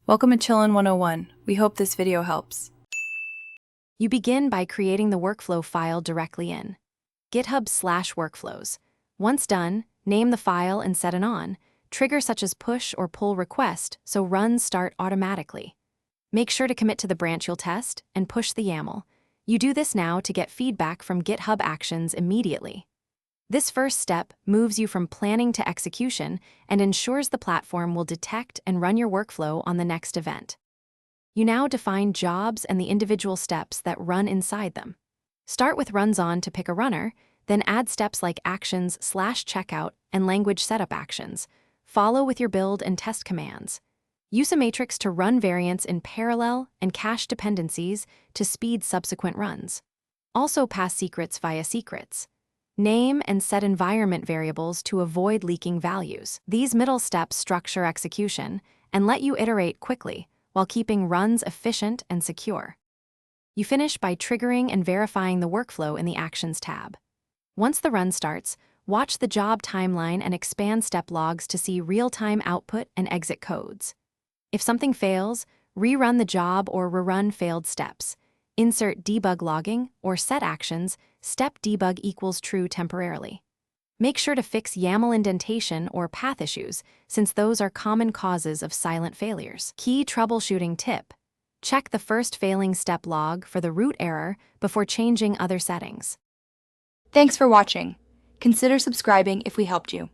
Welcome to Chillin' 101. We hope this video helps. You begin by creating the workflow file directly in GitHub/workflows. Once done, name the file and set an on trigger such as push or pull request so runs start automatically. Make sure to commit to the branch you'll test and push the YAML. You do this now to get feedback from GitHub Actions immediately. This first step moves you from planning to execution and ensures the platform will detect and run your workflow on the next event. You now define jobs and the individual steps that run inside them. Start with runs on to pick a runner, then add steps like actions/checkout and language setup actions. Follow with your build and test commands. Use a matrix to run variants in parallel and cache dependencies to speed subsequent runs. Also pass secrets via secrets. Name and set environment variables to avoid leaking values. These middle steps structure execution and let you iterate quickly while keeping runs efficient and secure. You finish by triggering and verifying the workflow in the Actions tab. Once the run starts, watch the job timeline and expand step logs to see real-time output and exit codes. If something fails, rerun the job or rerun failed steps. Insert debug logging or set actions, step debug equals true temporarily. Make sure to fix YAML indentation or path issues, since those are common causes of silent failures. Key troubleshooting tip: check the first failing step log for the root error before changing other settings. Thanks for watching. Consider subscribing if we helped you.